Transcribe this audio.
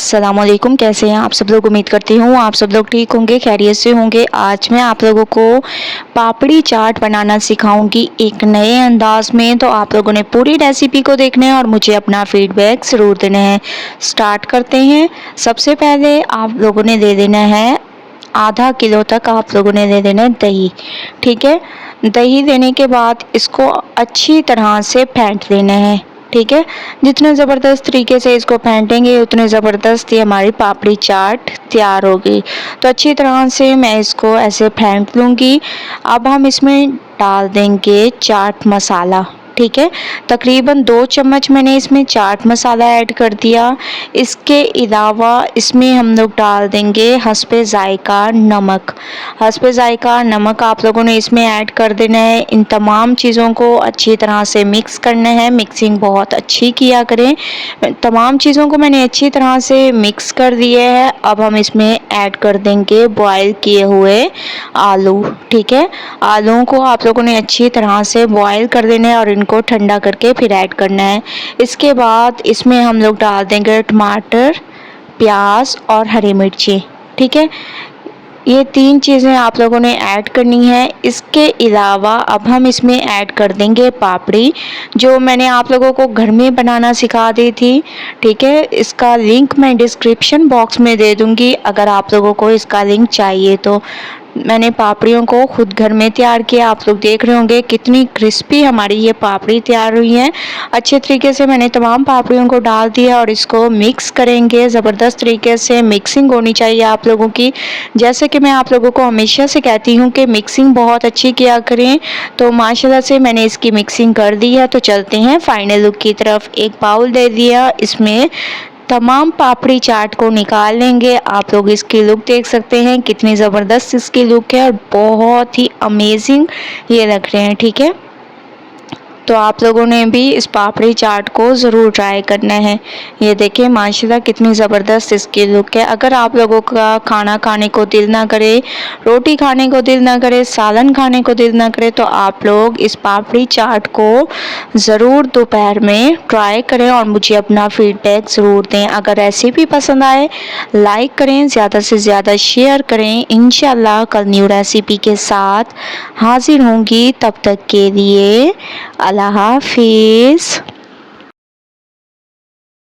अस्सलामुअलैकुम। कैसे हैं आप सब लोग? उम्मीद करती हूँ आप सब लोग ठीक होंगे, खैरियत से होंगे। आज मैं आप लोगों को पापड़ी चाट बनाना सिखाऊंगी एक नए अंदाज में। तो आप लोगों ने पूरी रेसिपी को देखना है और मुझे अपना फीडबैक ज़रूर देना है। स्टार्ट करते हैं। सबसे पहले आप लोगों ने दे देना है आधा किलो तक आप लोगों ने दे देना है दही। ठीक है, दही देने के बाद इसको अच्छी तरह से फेंट लेना है। ठीक है, जितने ज़बरदस्त तरीके से इसको फेंटेंगे उतने ज़बरदस्त ये हमारी पापड़ी चाट तैयार होगी। तो अच्छी तरह से मैं इसको ऐसे फेंट लूँगी। अब हम इसमें डाल देंगे चाट मसाला। ठीक है, तकरीबन 2 चम्मच मैंने इसमें चाट मसाला ऐड कर दिया। इसके अलावा इसमें हम लोग डाल देंगे हस्बे ज़ायका नमक। हस्बे ज़ायका नमक आप लोगों ने इसमें ऐड कर देना है। इन तमाम चीज़ों को अच्छी तरह से मिक्स करना है। मिक्सिंग बहुत अच्छी किया करें। तमाम चीज़ों को मैंने अच्छी तरह से मिक्स कर दिया है। अब हम इसमें ऐड कर देंगे बॉयल किए हुए आलू। ठीक है, आलूओं को आप लोगों ने अच्छी तरह से बॉयल कर देना है और इनको ठंडा करके फिर ऐड करना है। इसके बाद इसमें हम लोग डाल देंगे टमाटर, प्याज और हरी मिर्ची। ठीक है, ये 3 चीज़ें आप लोगों ने ऐड करनी है। इसके अलावा अब हम इसमें ऐड कर देंगे पापड़ी, जो मैंने आप लोगों को घर में बनाना सिखा दी थी। ठीक है, इसका लिंक मैं डिस्क्रिप्शन बॉक्स में दे दूँगी अगर आप लोगों को इसका लिंक चाहिए तो। मैंने पापड़ियों को खुद घर में तैयार किया। आप लोग देख रहे होंगे कितनी क्रिस्पी हमारी ये पापड़ी तैयार हुई है। अच्छे तरीके से मैंने तमाम पापड़ियों को डाल दिया और इसको मिक्स करेंगे। ज़बरदस्त तरीके से मिक्सिंग होनी चाहिए आप लोगों की। जैसे कि मैं आप लोगों को हमेशा से कहती हूँ कि मिक्सिंग बहुत अच्छी किया करें। तो माशाल्लाह से मैंने इसकी मिक्सिंग कर दी है। तो चलते हैं फाइनल लुक की तरफ। एक बाउल दे दिया, इसमें तमाम पापड़ी चाट को निकाल लेंगे। आप लोग इसकी लुक देख सकते हैं कितनी ज़बरदस्त इसकी लुक है और बहुत ही अमेजिंग ये लग रहे हैं। ठीक है, तो आप लोगों ने भी इस पापड़ी चाट को ज़रूर ट्राई करना है। ये देखिए माशाल्लाह कितनी ज़बरदस्त इसकी लुक है। अगर आप लोगों का खाना खाने को दिल ना करे, रोटी खाने को दिल ना करे, सालन खाने को दिल ना करे, तो आप लोग इस पापड़ी चाट को ज़रूर दोपहर में ट्राई करें और मुझे अपना फीडबैक ज़रूर दें। अगर रेसिपी पसंद आए लाइक करें, ज़्यादा से ज़्यादा शेयर करें। इंशाल्लाह कल न्यू रेसिपी के साथ हाजिर होंगी। तब तक के लिए अल्लाह हाफिज़।